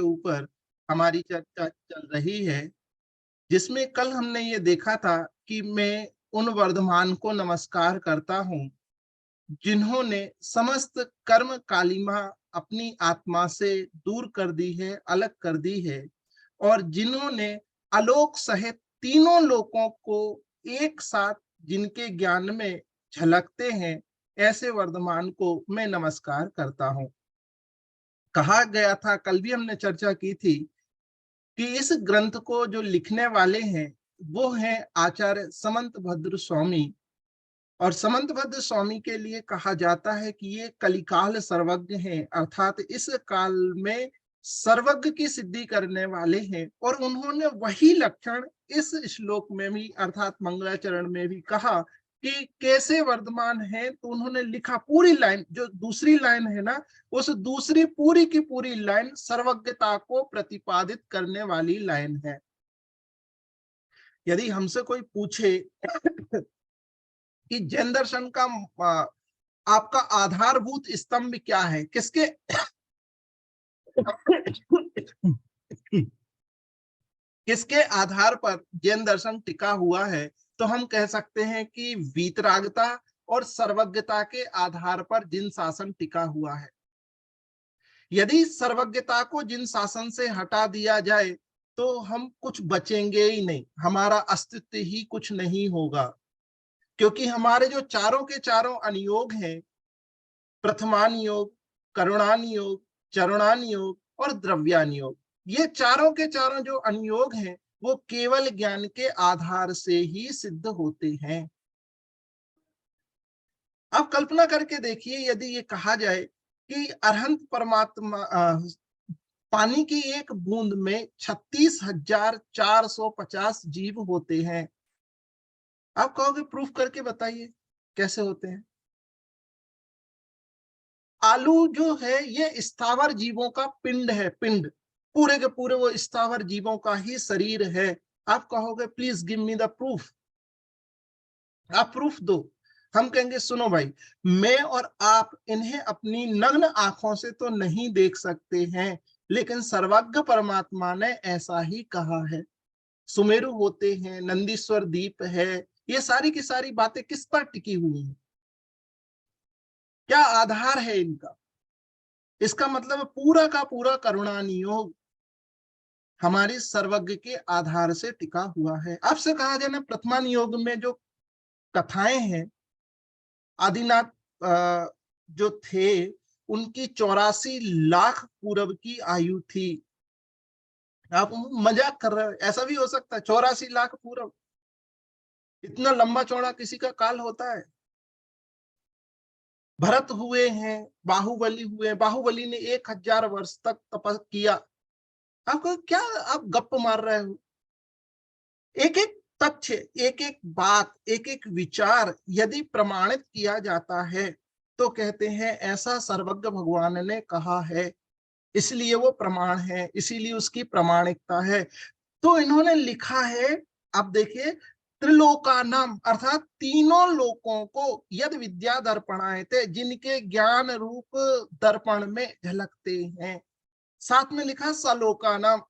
के ऊपर हमारी चर्चा चल रही है, जिसमें कल हमने ये देखा था कि मैं उन वर्धमान को नमस्कार करता हूँ जिन्होंने समस्त कर्म कालिमा अपनी आत्मा से दूर कर दी है, अलग कर दी है, और जिन्होंने आलोक सहित तीनों लोकों को एक साथ जिनके ज्ञान में झलकते हैं, ऐसे वर्धमान को मैं नमस्कार करता हूं। कहा गया था, कल भी हमने चर्चा की थी, कि इस ग्रंथ को जो लिखने वाले हैं वो हैं आचार्य समंत भद्र स्वामी। और समंत भद्र स्वामी के लिए कहा जाता है कि ये कलिकाल सर्वज्ञ हैं, अर्थात इस काल में सर्वज्ञ की सिद्धि करने वाले हैं। और उन्होंने वही लक्षण इस श्लोक में भी अर्थात मंगलाचरण में भी कहा कि कैसे वर्धमान है। तो उन्होंने लिखा, पूरी लाइन जो दूसरी लाइन है ना, उस दूसरी पूरी की पूरी लाइन सर्वज्ञता को प्रतिपादित करने वाली लाइन है। यदि हमसे कोई पूछे कि जैन दर्शन का आपका आधारभूत स्तंभ क्या है, किसके किसके आधार पर जैन दर्शन टिका हुआ है, तो हम कह सकते हैं कि वीतरागता और सर्वज्ञता के आधार पर जिन शासन टिका हुआ है। यदि सर्वज्ञता को जिन शासन से हटा दिया जाए तो हम कुछ बचेंगे ही नहीं, हमारा अस्तित्व ही कुछ नहीं होगा। क्योंकि हमारे जो चारों के चारों अनुयोग हैं, प्रथमानुयोग, करुणानुयोग, चरणानुयोग और द्रव्यानुयोग, ये चारों के चारों जो अनुयोग हैं वो केवल ज्ञान के आधार से ही सिद्ध होते हैं। अब कल्पना करके देखिए, यदि ये कहा जाए कि अरहंत परमात्मा पानी की एक बूंद में 36,450 जीव होते हैं, आप कहोगे प्रूफ करके बताइए कैसे होते हैं। आलू जो है ये स्थावर जीवों का पिंड है, पिंड पूरे के पूरे वो स्थावर जीवों का ही शरीर है। आप कहोगे please give me the proof, आप प्रूफ दो। हम कहेंगे सुनो भाई, मैं और आप इन्हें अपनी नग्न आंखों से तो नहीं देख सकते हैं, लेकिन सर्वज्ञ परमात्मा ने ऐसा ही कहा है। सुमेरु होते हैं, नंदीश्वर द्वीप है, ये सारी की सारी बातें किस पर टिकी हुई हैं, क्या आधार है इनका? इसका मतलब पूरा का पूरा करुणानियोग हमारी सर्वज्ञ के आधार से टिका हुआ है। आपसे कहा जाए ना, प्रथमानुयोग में जो कथाएं हैं, आदिनाथ जो थे उनकी 84 लाख पूर्व की आयु थी। आप मजाक कर रहे हो? ऐसा भी हो सकता है 84 लाख पूर्व? इतना लंबा चौड़ा किसी का काल होता है? भरत हुए हैं, बाहुबली हुए, बाहुबली ने 1000 वर्ष तक तपस्या किया। आपको क्या, आप गप्प मार रहे हो? एक एक तथ्य, एक एक बात, एक एक विचार यदि प्रमाणित किया जाता है तो कहते हैं ऐसा सर्वज्ञ भगवान ने कहा है, इसलिए वो प्रमाण है, इसीलिए उसकी प्रामाणिकता है। तो इन्होंने लिखा है, अब देखिए, त्रिलोकानाम अर्थात तीनों लोकों को यद विद्या दर्पणाए थे, जिनके ज्ञान रूप दर्पण में झलकते हैं। साथ में लिखा सलोकानाम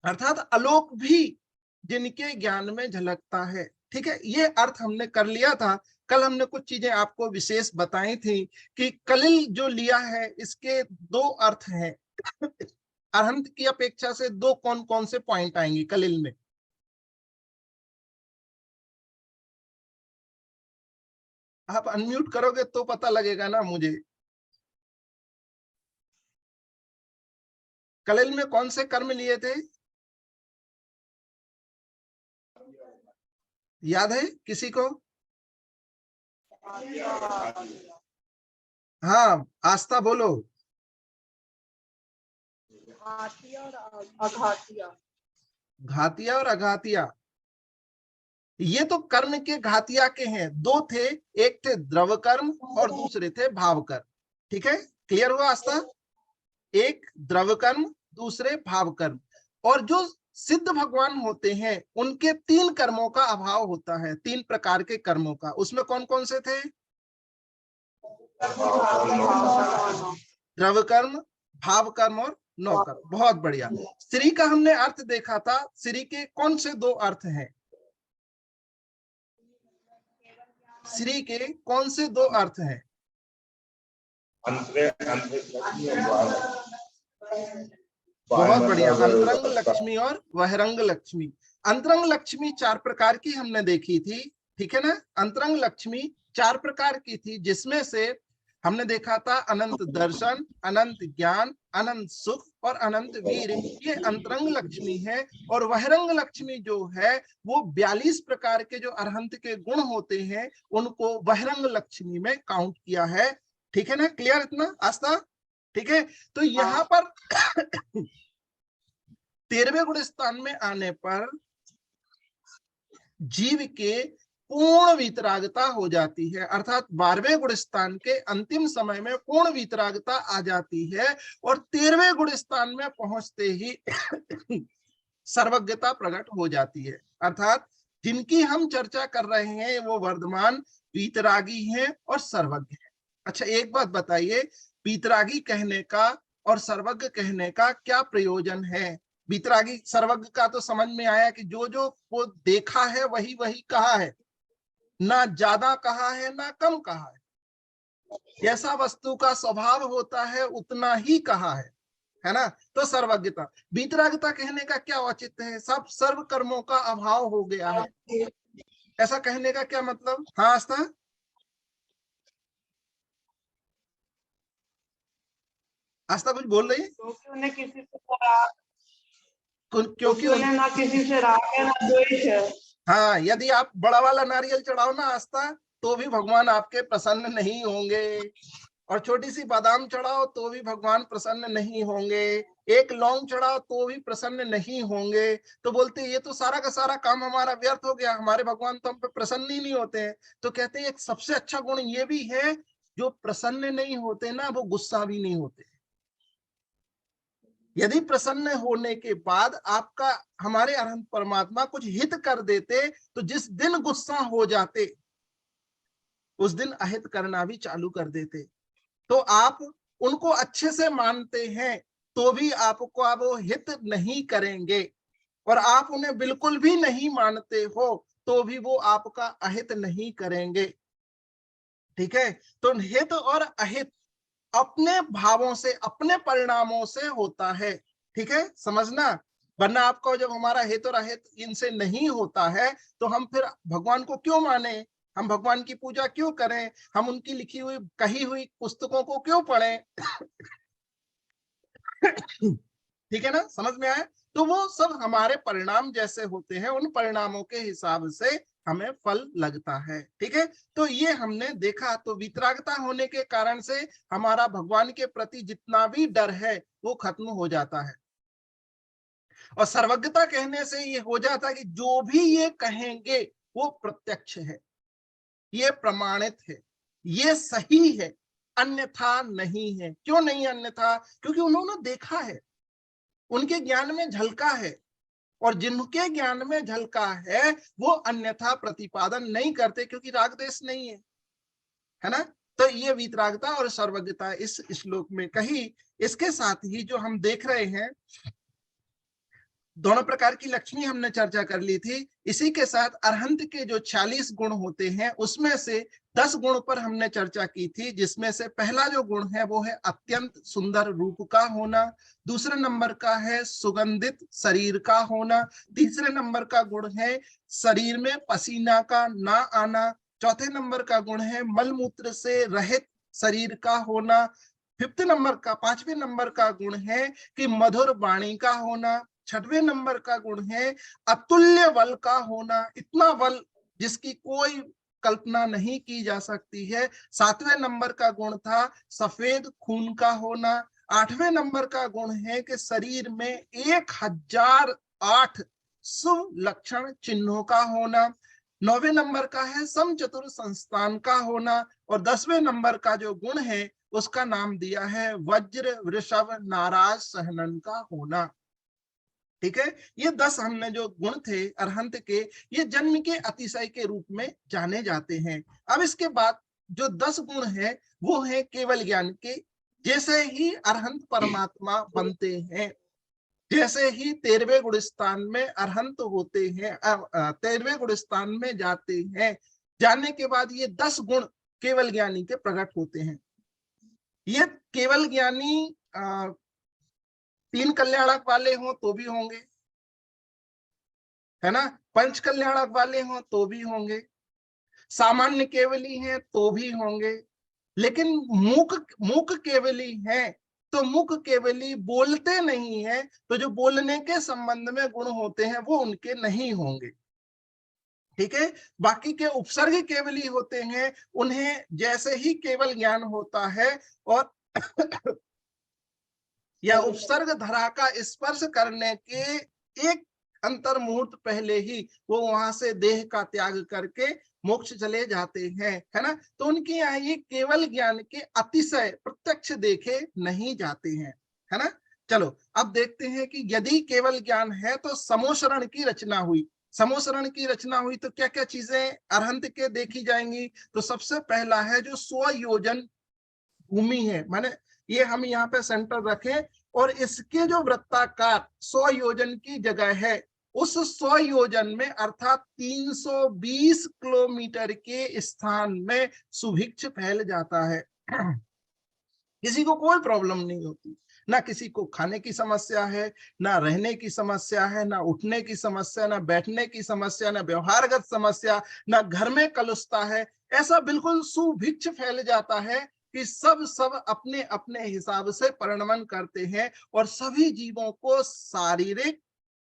अर्थात आलोक भी जिनके ज्ञान में झलकता है। ठीक है, ये अर्थ हमने कर लिया था। कल हमने कुछ चीजें आपको विशेष बताई थी कि कलिल जो लिया है इसके दो अर्थ हैं। अरहंत की अपेक्षा से दो कौन कौन से पॉइंट आएंगे कलिल में? आप अनम्यूट करोगे तो पता लगेगा ना मुझे। कलिल में कौन से कर्म लिए थे, याद है किसी को? हाँ, आस्था बोलो। घातिया और अघातिया, ये तो कर्म के घातिया के हैं। दो थे, एक थे द्रव कर्म और दूसरे थे भाव कर्म। ठीक है, क्लियर हुआ आस्था? एक द्रव कर्म, दूसरे भाव कर्म। और जो सिद्ध भगवान होते हैं उनके तीन कर्मों का अभाव होता है, तीन प्रकार के कर्मों का। उसमें कौन कौन से थे? द्रव कर्म, भाव कर्म और नौकर। बहुत बढ़िया। श्री का हमने अर्थ देखा था, श्री के कौन से दो अर्थ हैं? श्री के कौन से दो अर्थ हैं? बहुत बढ़िया, अंतरंग लक्ष्मी और बहिरंग लक्ष्मी। अंतरंग लक्ष्मी 4 प्रकार की हमने देखी थी, ठीक है ना। अंतरंग लक्ष्मी 4 प्रकार की थी, जिसमें से हमने देखा था अनंत दर्शन, अनंत ज्ञान, अनंत सुख और अनंत वीर, ये अंतरंग लक्ष्मी है। और बहिरंग लक्ष्मी जो है वो 42 प्रकार के जो अरहंत के गुण होते हैं उनको बहिरंग लक्ष्मी में काउंट किया है, ठीक है ना। क्लियर इतना आस्था? ठीक है। तो यहाँ पर 13वें गुण स्थान में आने पर जीव के पूर्ण वीतरागता हो जाती है, अर्थात 12वें गुण स्थान के अंतिम समय में पूर्ण वीतरागता आ जाती है। और 13वें गुण स्थान में पहुंचते ही सर्वज्ञता प्रकट हो जाती है, अर्थात जिनकी हम चर्चा कर रहे हैं वो वर्धमान, वीतरागी हैं और सर्वज्ञ हैं। अच्छा, एक बात बताइए, वीतरागी कहने का और सर्वज्ञ कहने का क्या प्रयोजन है? वीतरागी सर्वज्ञ का तो समझ में आया कि जो जो वो देखा है वही वही कहा है, ना ज्यादा कहा है ना कम कहा है, जैसा वस्तु का स्वभाव होता है उतना ही कहा है ना। तो सर्वज्ञता। वीतरागता कहने का क्या औचित्य है? सब सर्व कर्मों का अभाव हो गया है, ऐसा कहने का क्या मतलब? हाँ आस्था? आस्था कुछ बोल रही है? क्योंकि उन्हें किसी से राग, क्योंकि उन्हें ना किसी से राग है ना द्वेष है। हाँ, यदि आप बड़ा वाला नारियल चढ़ाओ ना आस्था, तो भी भगवान आपके प्रसन्न नहीं होंगे, और छोटी सी बादाम चढ़ाओ तो भी भगवान प्रसन्न नहीं होंगे, एक लौंग चढ़ाओ तो भी प्रसन्न नहीं होंगे। तो बोलते ये तो सारा का सारा काम हमारा व्यर्थ हो गया, हमारे भगवान तो हम पे प्रसन्न ही नहीं होते हैं। तो कहते हैं एक सबसे अच्छा गुण ये भी है, जो प्रसन्न नहीं होते ना वो गुस्सा भी नहीं होते। यदि प्रसन्न होने के बाद आपका हमारे अनंत परमात्मा कुछ हित कर देते, तो जिस दिन गुस्सा हो जाते उस दिन अहित करना भी चालू कर देते। तो आप उनको अच्छे से मानते हैं तो भी आपको अब वो हित नहीं करेंगे, और आप उन्हें बिल्कुल भी नहीं मानते हो तो भी वो आपका अहित नहीं करेंगे, ठीक है। तो हित और अहित अपने भावों से, अपने परिणामों से होता है, ठीक है, समझना। वरना आपको जब हमारा हित और अहित इनसे नहीं होता है तो हम फिर भगवान को क्यों माने, हम भगवान की पूजा क्यों करें, हम उनकी लिखी हुई कही हुई पुस्तकों को क्यों पढ़ें? ठीक है ना, समझ में आया। तो वो सब हमारे परिणाम जैसे होते हैं, उन परिणामों के हिसाब से हमें फल लगता है, ठीक है। तो ये हमने देखा। तो वितरागता होने के कारण से हमारा भगवान के प्रति जितना भी डर है वो खत्म हो जाता है, और सर्वज्ञता कहने से ये हो जाता है कि जो भी ये कहेंगे वो प्रत्यक्ष है, ये प्रमाणित है, ये सही है, अन्यथा नहीं है। क्यों नहीं अन्यथा? क्योंकि उन्होंने देखा है, उनके ज्ञान में झलका है, और जिनके ज्ञान में झलका है वो अन्यथा प्रतिपादन नहीं करते, क्योंकि राग देश नहीं है ना। तो ये वीतरागता और सर्वज्ञता इस श्लोक में कही। इसके साथ ही जो हम देख रहे हैं, दोनों प्रकार की लक्ष्मी हमने चर्चा कर ली थी। इसी के साथ अरहंत के जो 46 गुण होते हैं उसमें से 10 गुण पर हमने चर्चा की थी, जिसमें से पहला जो गुण है वो है अत्यंत सुंदर रूप का होना, दूसरे नंबर का है सुगंधित शरीर का होना, तीसरे नंबर का गुण है शरीर में पसीना का ना आना, चौथे नंबर का गुण है मलमूत्र से रहित शरीर का होना, पांचवें नंबर का गुण है कि मधुर वाणी का होना, छठवें नंबर का गुण है अतुल्य बल का होना, इतना बल जिसकी कोई कल्पना नहीं की जा सकती है। सातवें नंबर का गुण था सफेद खून का होना। आठवें नंबर का गुण है कि शरीर में 1008 शुभ लक्षण चिन्हों का होना। 9वें नंबर का है समचतुर संस्थान का होना, और 10वें नंबर का जो गुण है उसका नाम दिया है वज्र वृषभ नाराज सहनन का होना, ठीक है। ये 10 हमने जो गुण थे अरहंत के, ये जन्म के अतिशय के रूप में जाने जाते हैं। अब इसके बाद जो 10 गुण है वो है केवल ज्ञान के जैसे ही अरहंत परमात्मा बनते हैं, जैसे ही 13वें गुणस्थान में अरहंत होते हैं, 13वें गुणस्थान में जाते हैं, जाने के बाद ये 10 गुण केवल ज्ञानी के प्रकट होते हैं। ये केवल ज्ञानी 3 कल्याणक वाले हों तो भी होंगे, है ना, पंच कल्याणक वाले हों तो भी होंगे, सामान्य केवली हैं तो भी होंगे, लेकिन मूक मूक केवली हैं तो मूक केवली बोलते नहीं है, तो जो बोलने के संबंध में गुण होते हैं वो उनके नहीं होंगे। ठीक है, बाकी के उपसर्ग केवली होते हैं, उन्हें जैसे ही केवल ज्ञान होता है और या उपसर्ग धरा का स्पर्श करने के एक अंतर मुहूर्त पहले ही वो वहां से देह का त्याग करके मोक्ष चले जाते हैं, है ना। तो उनके यहाँ ये केवल ज्ञान के अतिशय प्रत्यक्ष देखे नहीं जाते हैं, है ना। चलो अब देखते हैं कि यदि केवल ज्ञान है तो समोशरण की रचना हुई। समोशरण की रचना हुई तो क्या क्या चीजें अरहंत के देखी जाएंगी। तो सबसे पहला है जो स्वयोजन भूमि है, माने ये हम यहाँ पे सेंटर रखें और इसके जो वृत्ताकार 100 योजन की जगह है, उस 100 योजन में अर्थात 320 किलोमीटर के स्थान में सुभिक्ष फैल जाता है। किसी को कोई प्रॉब्लम नहीं होती, ना किसी को खाने की समस्या है, ना रहने की समस्या है, ना उठने की समस्या, ना बैठने की समस्या, ना व्यवहारगत समस्या, ना घर में कलुषता है। ऐसा बिल्कुल सुभिक्ष फैल जाता है कि सब अपने अपने हिसाब से परिणमन करते हैं और सभी जीवों को शारीरिक,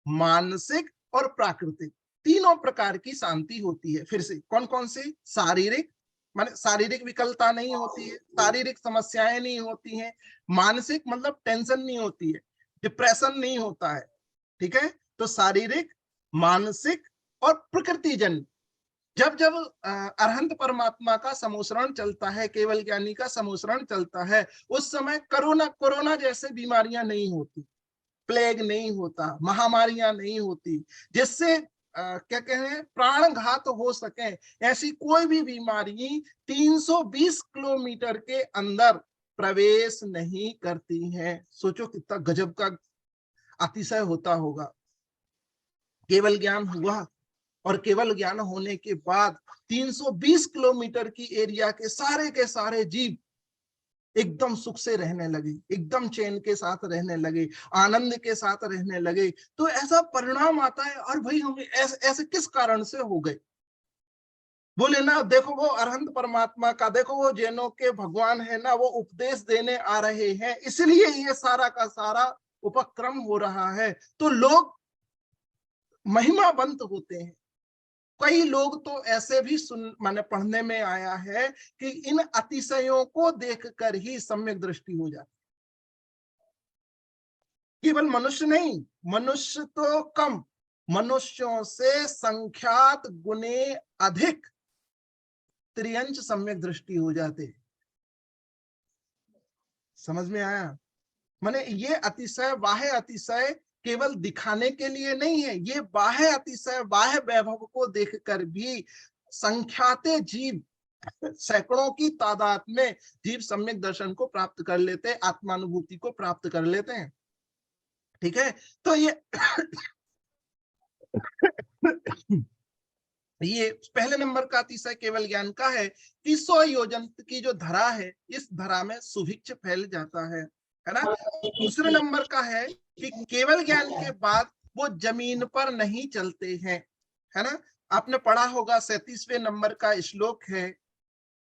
मानसिक और प्राकृतिक तीनों प्रकार की शांति होती है। फिर से कौन कौन सी? शारीरिक, माने शारीरिक विकलता नहीं होती है, शारीरिक समस्याएं नहीं होती हैं, मानसिक मतलब टेंशन नहीं होती है, डिप्रेशन नहीं होता है। ठीक है, तो शारीरिक, मानसिक और प्रकृतिजन्य। जब जब अरहंत परमात्मा का समोसरण चलता है, केवल ज्ञानी का समोसरण चलता है, उस समय कोरोना जैसे बीमारियां नहीं होती, प्लेग नहीं होता, महामारियां नहीं होती, जिससे क्या कहें प्राण घात हो सके, ऐसी कोई भी बीमारी 320 किलोमीटर के अंदर प्रवेश नहीं करती है। सोचो कितना गजब का अतिशय होता होगा। केवल ज्ञान हुआ और केवल ज्ञान होने के बाद 320 किलोमीटर की एरिया के सारे जीव एकदम सुख से रहने लगे, एकदम चैन के साथ रहने लगे, आनंद के साथ रहने लगे। तो ऐसा परिणाम आता है, और भाई हम ऐसे किस कारण से हो गए? बोले ना, देखो वो अरहंत परमात्मा का, देखो वो जैनों के भगवान है ना, वो उपदेश देने आ रहे हैं, इसलिए ये सारा का सारा उपक्रम हो रहा है। तो लोग महिमावंत होते हैं। कई लोग तो ऐसे भी माने पढ़ने में आया है कि इन अतिशयों को देखकर ही सम्यक दृष्टि हो जाती। केवल मनुष्य नहीं, मनुष्य तो कम, मनुष्यों से संख्यात गुने अधिक त्रियंच सम्यक दृष्टि हो जाते। समझ में आया? माने ये अतिशय, बाह्य अतिशय केवल दिखाने के लिए नहीं है, ये बाह्य अतिशय, बाह्य वैभव को देखकर भी संख्याते जीव, सैकड़ों की तादाद में जीव सम्यक दर्शन को प्राप्त कर लेते, आत्मानुभूति को प्राप्त कर लेते हैं। ठीक है, तो ये पहले नंबर का अतिशय केवल ज्ञान का है कि 100 योजन की जो धरा है, इस धरा में सुभिक्ष फैल जाता है ना। दूसरे नंबर का है कि केवल ज्ञान के बाद वो जमीन पर नहीं चलते हैं, है ना। आपने पढ़ा होगा 37वें नंबर का श्लोक है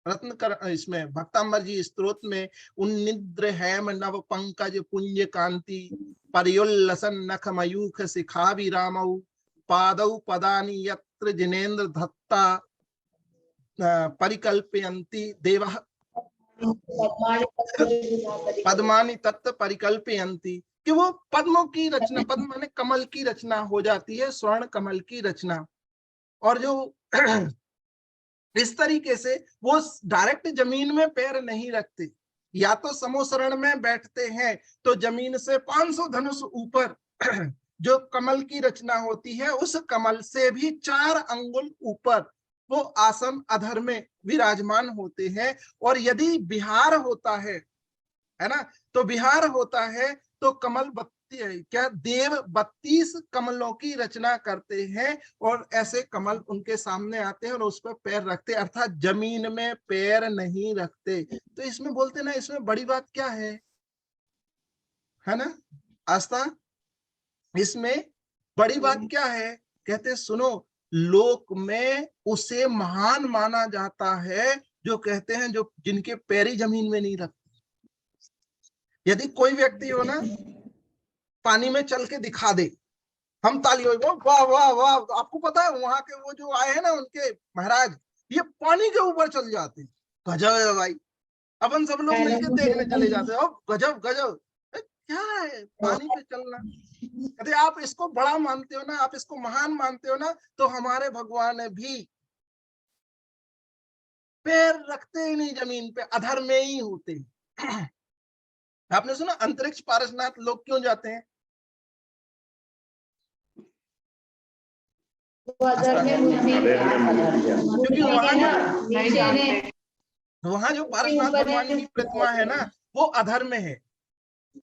रत्न कर, इसमें भक्तांबर जी स्तोत्र में, उन्निद्र हैम नव पंकज पुण्य कांति परियोल्लसन नख मयूख शिखा विरामौ पादौ पदानि यत्र जिनेन्द्र धत्ता परिकल्पयन्ति देवः पद्मानि तत्त परिकल्पयन्ति, कि वो पद्मों की रचना, पद्म माने कमल की रचना हो जाती है, स्वर्ण कमल की रचना। और जो इस तरीके से वो डायरेक्ट जमीन में पैर नहीं रखते, या तो समोसरण में बैठते हैं तो जमीन से 500 धनुष ऊपर जो कमल की रचना होती है, उस कमल से भी 4 अंगुल ऊपर वो आसन अधर में विराजमान होते हैं। और यदि विहार होता है है ना। तो विहार होता है तो कमल क्या देव 32 कमलों की रचना करते हैं और ऐसे कमल उनके सामने आते हैं और उस पर पैर रखते, अर्थात जमीन में पैर नहीं रखते। तो इसमें बोलते ना, इसमें बड़ी बात क्या है ना आस्था, इसमें बड़ी बात क्या है? कहते सुनो, लोक में उसे महान माना जाता है जो कहते हैं जो जिनके पैर ही जमीन में नहीं रखते। यदि कोई व्यक्ति हो ना पानी में चल के दिखा दे, हम ताली हो, वाह वाह वाह। आपको पता है वहां के वो जो आए हैं ना उनके महाराज, ये पानी के ऊपर चल जाते हैं। गजब है भाई। अपन सब लोग मिलके देखने चले जाते हैं, गजब गजब। क्या है पानी पे चलना? कहते आप इसको बड़ा मानते हो ना, आप इसको महान मानते हो ना, तो हमारे भगवान भी पैर रखते ही नहीं जमीन पे, अधर में ही होते हैं। आपने सुना अंतरिक्ष पारसनाथ लोग क्यों जाते हैं? क्योंकि वहां जो पारसनाथ भगवान की प्रतिमा है ना वो अधर में है।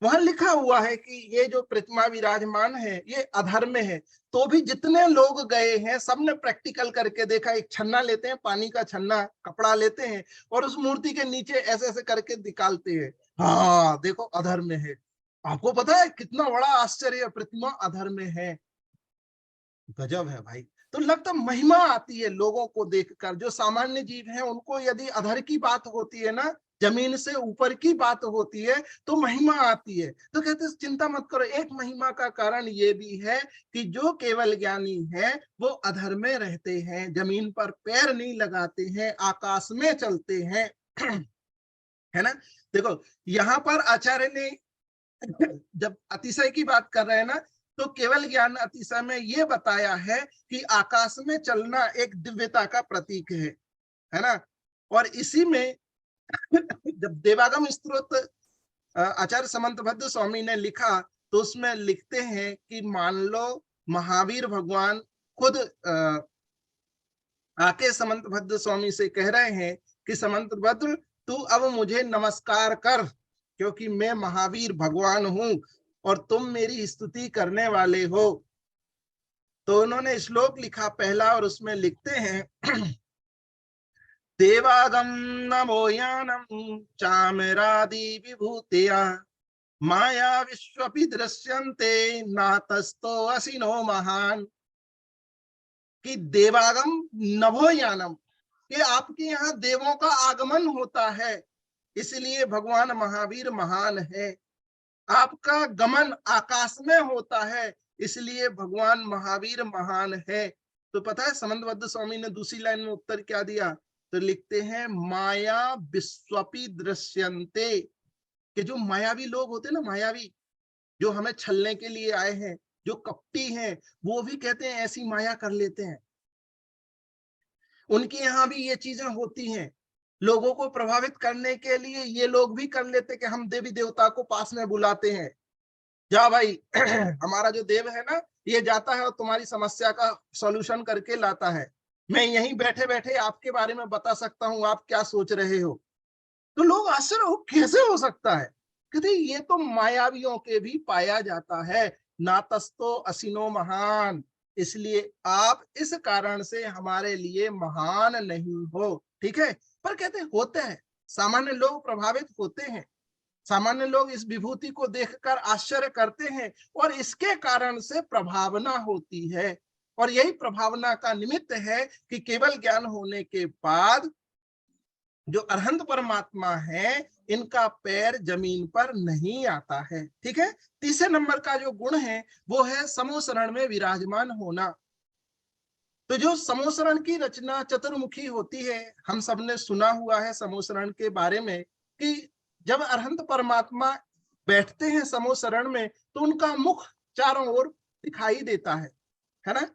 वहां लिखा हुआ है कि ये जो प्रतिमा विराजमान है ये अधर में है। तो भी जितने लोग गए हैं सबने प्रैक्टिकल करके देखा, एक छन्ना लेते हैं, पानी का छन्ना, कपड़ा लेते हैं और उस मूर्ति के नीचे ऐसे ऐसे करके निकालते हैं, हाँ देखो अधर में है। आपको पता है कितना बड़ा आश्चर्य, प्रतिमा अधर में है। गजब है भाई। तो लगता महिमा आती है लोगों को देखकर, जो सामान्य जीव हैं उनको यदि अधर की बात होती है ना, जमीन से ऊपर की बात होती है तो महिमा आती है। तो कहते हैं चिंता मत करो, एक महिमा का कारण ये भी है कि जो केवल ज्ञानी है वो अधर में रहते हैं, जमीन पर पैर नहीं लगाते हैं, आकाश में चलते हैं। है ना। देखो यहाँ पर आचार्य ने जब अतिशय की बात कर रहे हैं ना, तो केवल ज्ञान अतिशय में ये बताया है कि आकाश में चलना एक दिव्यता का प्रतीक है ना। और इसी में जब देवागम स्तोत्र आचार्य समंतभद्र स्वामी ने लिखा तो उसमें लिखते हैं कि मान लो महावीर भगवान खुद आके समंतभद्र स्वामी से कह रहे हैं कि समंतभद्र तू अब मुझे नमस्कार कर, क्योंकि मैं महावीर भगवान हूं और तुम मेरी स्तुति करने वाले हो। तो उन्होंने श्लोक लिखा पहला और उसमें लिखते हैं देवागम नमो यानम चामरादि विभूतिया माया विश्वपि दृश्यन्ते नातस्तो असिनो महान। कि देवागम नभो यानम, कि आपके यहाँ देवों का आगमन होता है इसलिए भगवान महावीर महान है। आपका गमन आकाश में होता है इसलिए भगवान महावीर महान है। तो पता है समंतभद्र स्वामी ने दूसरी लाइन में उत्तर क्या दिया? तो लिखते हैं माया विश्वपि दृश्यन्ते, कि जो मायावी लोग होते हैं ना, मायावी जो हमें छलने के लिए आए हैं, जो कपटी हैं, वो भी कहते हैं ऐसी माया कर लेते हैं। उनके यहाँ भी ये चीजें होती हैं, लोगों को प्रभावित करने के लिए ये लोग भी कर लेते कि हम देवी देवता को पास में बुलाते हैं, जा भाई हमारा जो देव है ना ये जाता है और तुम्हारी समस्या का सॉल्यूशन करके लाता है, मैं यहीं बैठे बैठे आपके बारे में बता सकता हूँ आप क्या सोच रहे हो। तो लोग आश्चर्य हो कैसे हो सकता है, कहते ये तो मायावियों के भी पाया जाता है, नातस्तो असिनो महान, इसलिए आप इस कारण से हमारे लिए महान नहीं हो। ठीक है, पर कहते होते हैं सामान्य लोग प्रभावित होते हैं, सामान्य लोग इस विभूति को देखकर आश्चर्य करते हैं और इसके कारण से प्रभावना होती है। और यही प्रभावना का निमित्त है कि केवल ज्ञान होने के बाद जो अरहंत परमात्मा है इनका पैर जमीन पर नहीं आता है। ठीक है, तीसरे नंबर का जो गुण है वो है समोसरण में विराजमान होना। तो जो समोसरण की रचना चतुर्मुखी होती है, हम सबने सुना हुआ है समोसरण के बारे में कि जब अरहंत परमात्मा बैठते हैं समोसरण में तो उनका मुख चारों ओर दिखाई देता है ना।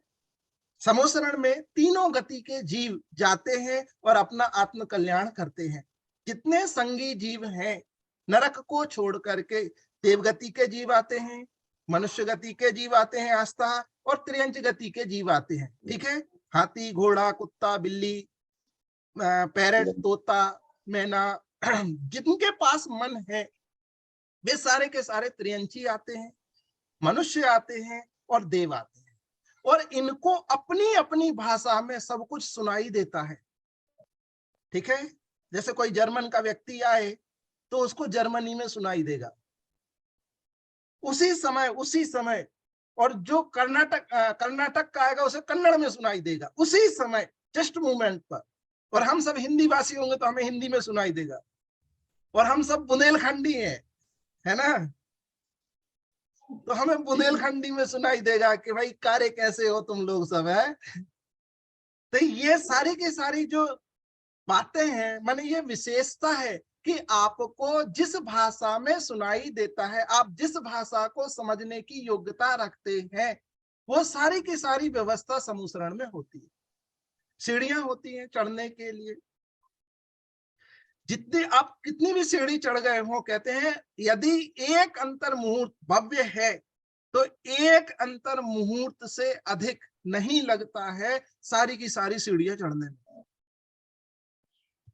समोसरण में तीनों गति के जीव जाते हैं और अपना आत्म कल्याण करते हैं। जितने संगी जीव हैं नरक को छोड़ करके देवगति के जीव आते हैं, मनुष्य गति के जीव आते हैं आस्था, और त्रियंच गति के जीव आते हैं। ठीक है, हाथी, घोड़ा, कुत्ता, बिल्ली, पैरट, तोता, मैना, जिनके पास मन है वे सारे के सारे त्रियंची आते हैं, मनुष्य आते हैं और देव आते हैं, और इनको अपनी अपनी भाषा में सब कुछ सुनाई देता है। ठीक है, जैसे कोई जर्मन का व्यक्ति आए तो उसको जर्मनी में सुनाई देगा उसी समय, और जो कर्नाटक का आएगा उसे कन्नड़ में सुनाई देगा उसी समय, जस्ट मोमेंट पर। और हम सब हिंदी भाषी होंगे तो हमें हिंदी में सुनाई देगा, और हम सब बुंदेलखंडी हैं, है ना, तो हमें बुंदेलखंडी में सुनाई देगा कि भाई कार्य कैसे हो तुम लोग सब, है। तो ये सारी की सारी जो बातें हैं, माने ये विशेषता है कि आपको जिस भाषा में सुनाई देता है, आप जिस भाषा को समझने की योग्यता रखते हैं, वो सारी की सारी व्यवस्था समूसरण में होती है। सीढ़ियां होती हैं चढ़ने के लिए, जितने आप कितनी भी सीढ़ी चढ़ गए हो, कहते हैं यदि एक अंतर मुहूर्त भव्य है तो एक अंतर मुहूर्त से अधिक नहीं लगता है सारी की सारी सीढ़ियां चढ़ने में।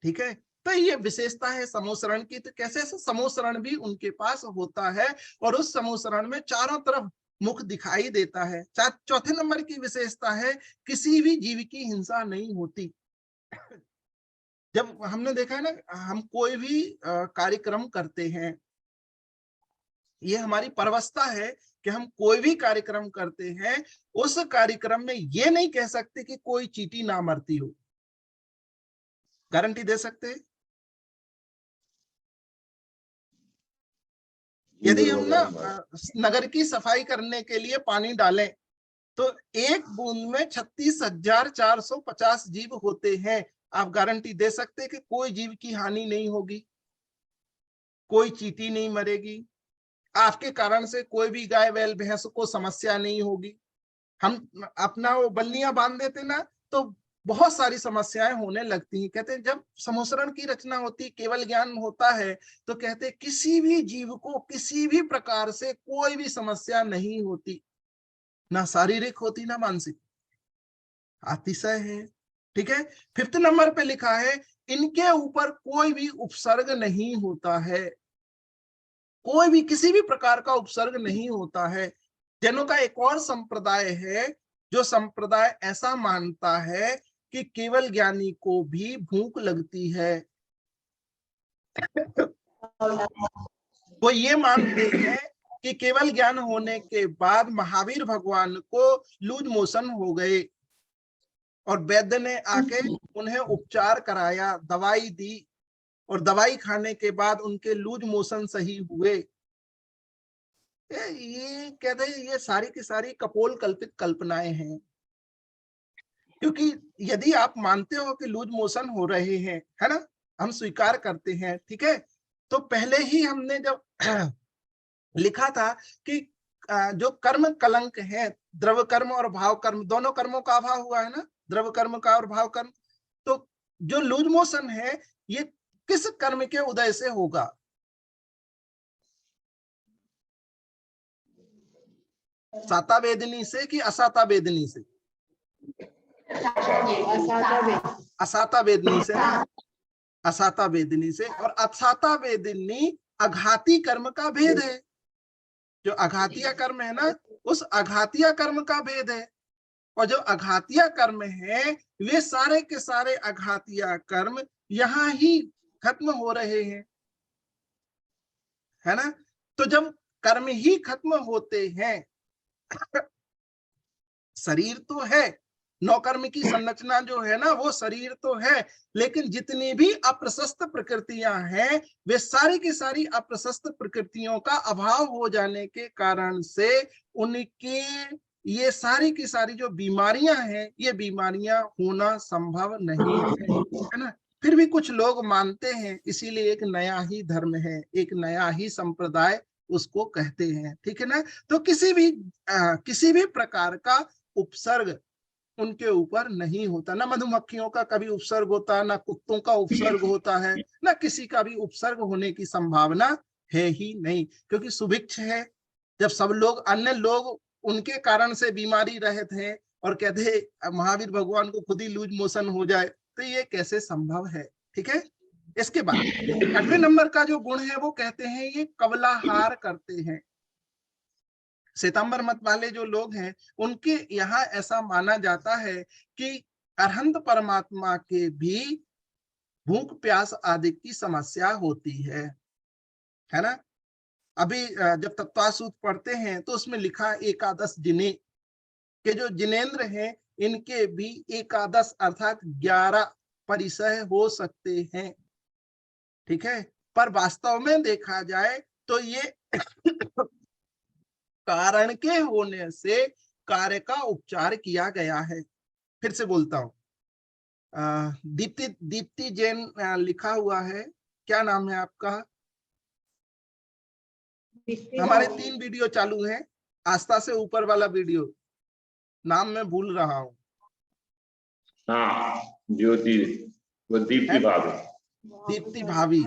ठीक है, तो ये विशेषता है समूसरण की। तो कैसे समूसरण भी उनके पास होता है, और उस समूसरण में चारों तरफ मुख दिखाई देता है। चौथे नंबर की विशेषता है किसी भी जीव की हिंसा नहीं होती। जब हमने देखा है ना, हम कोई भी कार्यक्रम करते हैं, ये हमारी परवस्था है कि हम कोई भी कार्यक्रम करते हैं, उस कार्यक्रम में ये नहीं कह सकते कि कोई चींटी ना मरती हो। गारंटी दे सकते हैं? यदि हम ना नगर की सफाई करने के लिए पानी डालें तो एक बूंद में 36,450 जीव होते हैं। आप गारंटी दे सकते हैं कि कोई जीव की हानि नहीं होगी, कोई चींटी नहीं मरेगी, आपके कारण से कोई भी गाय बैल भैंस को समस्या नहीं होगी। हम अपना वो बल्लियां बांध देते ना तो बहुत सारी समस्याएं होने लगती हैं। कहते हैं जब समूसरण की रचना होती, केवल ज्ञान होता है, तो कहते हैं किसी भी जीव को किसी भी प्रकार से कोई भी समस्या नहीं होती, ना शारीरिक होती ना मानसिक। अतिशय है। ठीक है, 5th नंबर पे लिखा है इनके ऊपर कोई भी उपसर्ग नहीं होता है, कोई भी किसी भी प्रकार का उपसर्ग नहीं होता है। जैनों का एक और संप्रदाय है, जो संप्रदाय ऐसा मानता है कि केवल ज्ञानी को भी भूख लगती है। वो ये मानते हैं कि केवल ज्ञान होने के बाद महावीर भगवान को लूज मोशन हो गए, और वैद्य ने आके उन्हें उपचार कराया, दवाई दी, और दवाई खाने के बाद उनके लूज मोशन सही हुए। ये कहते हैं ये सारी की सारी कपोल कल्पित कल्पनाएं हैं। क्योंकि यदि आप मानते हो कि लूज मोशन हो रहे हैं, है ना, हम स्वीकार करते हैं, ठीक है, तो पहले ही हमने जब लिखा था कि जो कर्म कलंक है, द्रव्य कर्म और भाव कर्म, दोनों कर्मों का अभाव हुआ है ना, द्रव्य कर्म का और भाव कर्म। तो जो लूज मोशन है ये किस कर्म के उदय से होगा? साता वेदनी से कि असाता वेदनी से? असाता वेदनी से ना, असाता वेदनी से। और असाता वेदनी अघाती कर्म का भेद है। जो अघातिया कर्म है ना, उस अघातिया कर्म का भेद है। और जो अघातिया कर्म है वे सारे के सारे अघातिया कर्म यहां ही खत्म हो रहे हैं, है ना। तो जब कर्म ही खत्म होते हैं, शरीर तो है, नौकर्म की संरचना जो है ना वो शरीर तो है, लेकिन जितनी भी अप्रशस्त प्रकृतियां हैं वे सारी की सारी अप्रशस्त प्रकृतियों का अभाव हो जाने के कारण से उनके ये सारी की सारी जो बीमारियां हैं ये बीमारियां होना संभव नहीं है ना। फिर भी कुछ लोग मानते हैं, इसीलिए एक नया ही धर्म है, एक नया ही संप्रदाय उसको कहते हैं, ठीक है ना। तो किसी भी प्रकार का उपसर्ग उनके ऊपर नहीं होता, ना मधुमक्खियों का कभी उपसर्ग होता, ना कुत्तों का उपसर्ग होता है, ना किसी का भी उपसर्ग होने की संभावना है ही नहीं, क्योंकि सुभिक्ष है। जब सब लोग अन्य लोग उनके कारण से बीमारी रहित हैं और कहते महावीर भगवान को खुद ही लूज मोशन हो जाए, तो ये कैसे संभव है? ठीक है, इसके बाद 8वें नंबर का जो गुण है वो कहते हैं ये कवलाहार करते हैं। श्वेतांबर मत वाले जो लोग हैं उनके यहाँ ऐसा माना जाता है कि अरहंत परमात्मा के भी भूख प्यास आदि की समस्या होती है ना। अभी जब तत्वासूत पढ़ते हैं तो उसमें लिखा एकादश जिने के जो जिनेन्द्र हैं इनके भी एकादश अर्थात 11 परिसय हो सकते हैं, ठीक है। पर वास्तव में देखा जाए तो ये कारण के होने से कार्य का उपचार किया गया है। फिर से बोलता हूं, दीप्ति दीप्ति जैन लिखा हुआ है, क्या नाम है आपका? हमारे 3 वीडियो चालू हैं, आस्था से ऊपर वाला वीडियो, नाम मैं भूल रहा हूँ। हाँ, ज्योति, वो दीप्ति भाभी, दीप्ति भाभी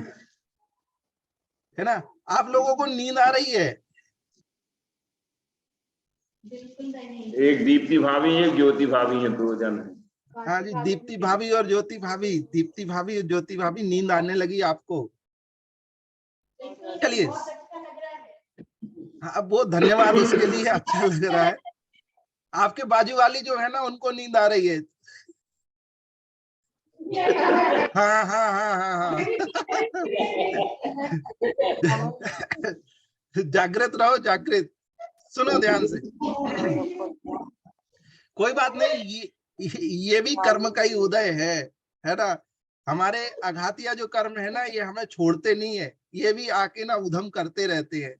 है ना। आप लोगों को नींद आ रही है? एक दीप्ति भाभी है, एक ज्योति भाभी है, 2 जन है। हाँ जी, दीप्ति भाभी और ज्योति भाभी, दीप्ति भाभी और ज्योति भाभी, नींद आने लगी आपको? चलिए, हाँ, बहुत धन्यवाद उसके लिए, अच्छा लग रहा है। आपके बाजू वाली जो है ना उनको नींद आ रही है। हाँ हाँ हाँ हाँ हाँ जागृत रहो, जागृत, सुनो ध्यान से। कोई बात नहीं, ये भी कर्म का ही उदय है ना। हमारे अघातिया जो कर्म है ना ये हमें छोड़ते नहीं है, ये भी आके ना उधम करते रहते हैं।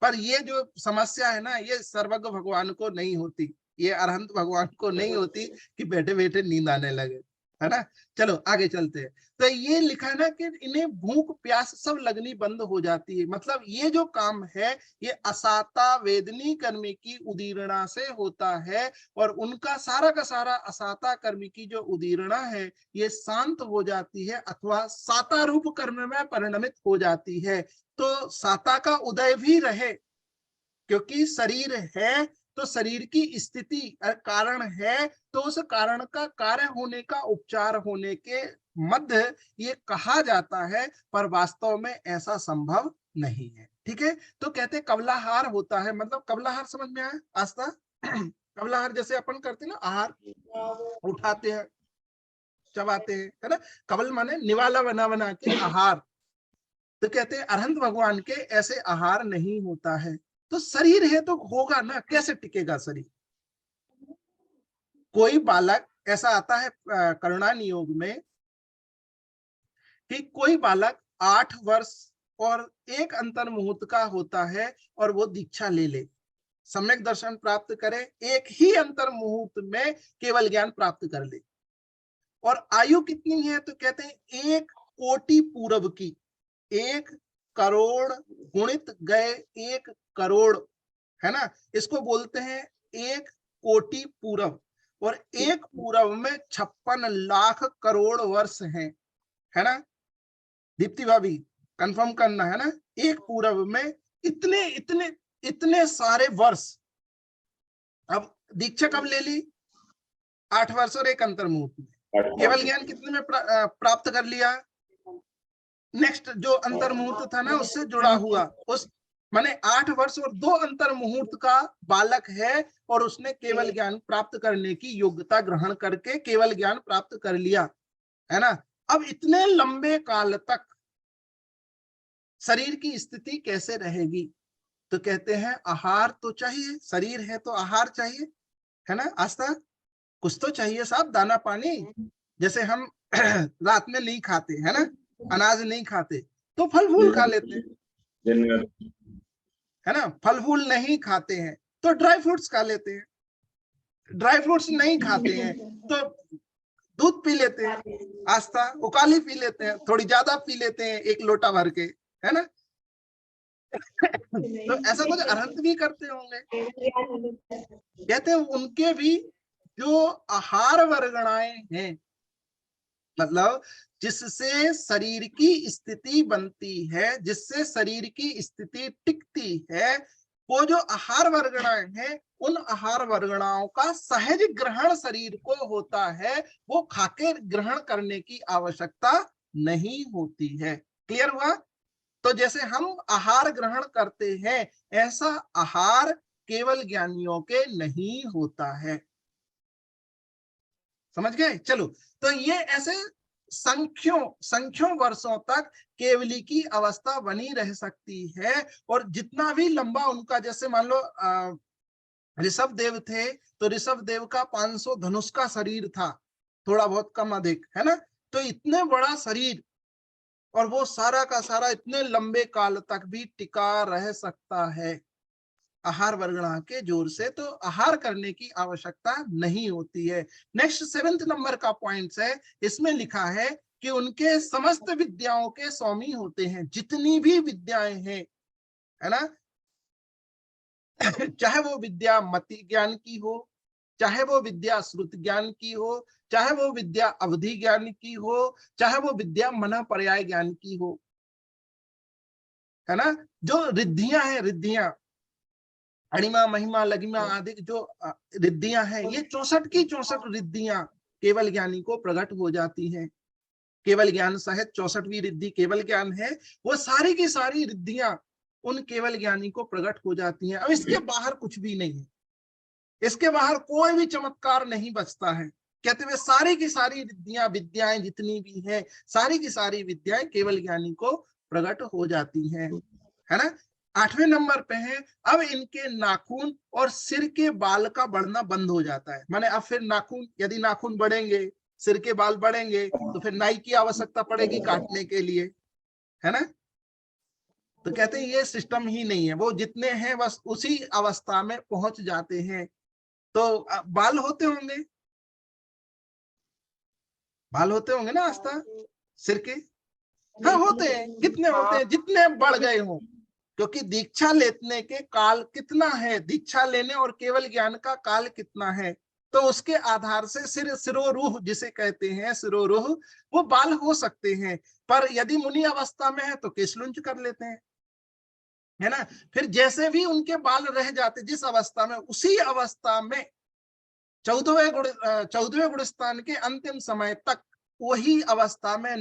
पर ये जो समस्या है ना ये सर्वज्ञ भगवान को नहीं होती, ये अरहंत भगवान को नहीं होती कि बैठे बैठे नींद आने लगे, है ना। चलो आगे चलते हैं। तो ये लिखा है ना कि इन्हें भूख प्यास सब लगनी बंद हो जाती है। मतलब ये जो काम है ये असाता वेदनी कर्मी की उदीरणा से होता है, और उनका सारा का सारा असाता कर्मी की जो उदीरणा है ये शांत हो जाती है अथवा साता रूप कर्म में परिणमित हो जाती है। तो साता का उदय भी रहे, क्योंकि शरीर है तो शरीर की स्थिति कारण है, तो उस कारण का कार्य होने का उपचार होने के मध्य ये कहा जाता है, पर वास्तव में ऐसा संभव नहीं है, ठीक है। तो कहते कवलाहार होता है, मतलब कवलाहार समझ में आया आस्था? कवलाहार जैसे अपन करते हैं ना, आहार उठाते हैं, चबाते हैं, है ना। कवल माने निवाला बना बना के आहार। तो कहते हैं अरहंत भगवान के ऐसे आहार नहीं होता है। तो शरीर है तो होगा ना, कैसे टिकेगा शरीर? कोई बालक ऐसा आता है करुणा नियोग में कि कोई बालक 8 वर्ष और 1 अंतर मुहूर्त का होता है और वो दीक्षा ले ले, सम्यक दर्शन प्राप्त करे, एक ही अंतर मुहूर्त में केवल ज्ञान प्राप्त कर ले। और आयु कितनी है? तो कहते हैं 1 कोटि पूर्व की, 1 करोड़ गुणित गए 1 करोड़, है ना। इसको बोलते हैं 1 कोटि पूरब, और 1 पूरब में 56 लाख करोड़ वर्ष हैं, है ना। दीप्ति भाभी कंफर्म करना है ना, 1 पूरब में इतने इतने इतने सारे वर्ष। अब दीक्षा कब ले ली? 8 वर्ष और 1 अंतर मुहूर्त में। केवल ज्ञान कितने में प्राप्त कर लिया? नेक्स्ट जो अंतर मुहूर्त था ना उससे जुड़ा हुआ, उस माने 8 वर्ष और 2 अंतर मुहूर्त का बालक है, और उसने केवल ज्ञान प्राप्त करने की योग्यता ग्रहण करके केवल ज्ञान प्राप्त कर लिया, है ना। अब इतने लंबे काल तक शरीर की स्थिति कैसे रहेगी? तो कहते हैं आहार तो चाहिए, शरीर है तो आहार चाहिए, है ना। आस्था कुछ तो चाहिए साहब, दाना पानी। जैसे हम रात में नहीं खाते, है ना, अनाज नहीं खाते तो फल फूल खा लेते हैं, है ना। फल फूल नहीं खाते हैं तो ड्राई फ्रूट्स खा लेते हैं, ड्राई फ्रूट्स नहीं खाते हैं तो दूध पी लेते हैं, आस्था उकाली पी लेते हैं, थोड़ी ज्यादा पी लेते हैं 1 लोटा भर के, है ना। तो ऐसा कुछ अरहंत भी करते होंगे। कहते हैं उनके भी जो आहार वर्गणाएं हैं, मतलब जिससे शरीर की स्थिति बनती है, जिससे शरीर की स्थिति टिकती है, वो जो आहार वर्गणाएं हैं उन आहार वर्गणाओं का सहज ग्रहण शरीर को होता है, वो खाके ग्रहण करने की आवश्यकता नहीं होती है। क्लियर हुआ? तो जैसे हम आहार ग्रहण करते हैं, ऐसा आहार केवल ज्ञानियों के नहीं होता है। समझ गए? चलो, तो ये ऐसे संख्यों वर्षों तक केवली की अवस्था बनी रह सकती है। और जितना भी लंबा उनका, जैसे मान लो ऋषभ देव थे, तो ऋषभ देव का 500 धनुष का शरीर था, थोड़ा बहुत कम अधिक, है ना? तो इतने बड़ा शरीर, और वो सारा का सारा इतने लंबे काल तक भी टिका रह सकता है आहार वर्गणा के जोर से। तो आहार करने की आवश्यकता नहीं होती है। नेक्स्ट 7th नंबर का पॉइंट है, इसमें लिखा है कि उनके समस्त विद्याओं के स्वामी होते हैं। जितनी भी विद्याएं हैं, है ना, चाहे वो विद्या मति ज्ञान की हो, चाहे वो विद्या श्रुत ज्ञान की हो, चाहे वो विद्या अवधि ज्ञान की हो, चाहे वो विद्या मन पर्याय ज्ञान की हो, है ना, जो रिद्धियां हैं, रिद्धियां अणिमा महिमा लघिमा आदि जो रिद्धियां हैं, ये 64 की 64 रिद्धियां केवल ज्ञानी को प्रकट हो जाती हैं। केवल ज्ञान सहित 64वीं रिद्धि केवल ज्ञान है, वो सारी की सारी रिद्धियां उन केवल ज्ञानी को प्रकट हो जाती हैं। अब इसके बाहर कुछ भी नहीं है, इसके बाहर कोई भी चमत्कार नहीं बचता है। कहते हुए सारी की सारी रिद्धियां, विद्याएं जितनी भी हैं, सारी की सारी विद्याएं केवल ज्ञानी को प्रकट हो जाती हैं, है ना। 8वें नंबर पे है, अब इनके नाखून और सिर के बाल का बढ़ना बंद हो जाता है। माने अब फिर नाखून, यदि नाखून बढ़ेंगे, सिर के बाल बढ़ेंगे, तो फिर नाई की आवश्यकता पड़ेगी काटने के लिए, है ना। तो कहते हैं ये सिस्टम ही नहीं है, वो जितने हैं बस उसी अवस्था में पहुंच जाते हैं। तो बाल होते होंगे, बाल होते होंगे ना आस्था सिर के? हाँ होते हैं। कितने होते हैं? जितने बढ़ गए हों, क्योंकि दीक्षा लेने के काल कितना है, दीक्षा लेने और केवल ज्ञान का काल कितना है, तो उसके आधार से सिरोरूह जिसे कहते हैं, सिरोरूह, वो बाल हो सकते हैं। पर यदि मुनि अवस्था में है तो केशलुंच कर लेते हैं, है ना। फिर जैसे भी उनके बाल रह जाते जिस अवस्था में, उसी अवस्था में 14वें गुणस्थान के अंतिम समय तक वही अवस्था में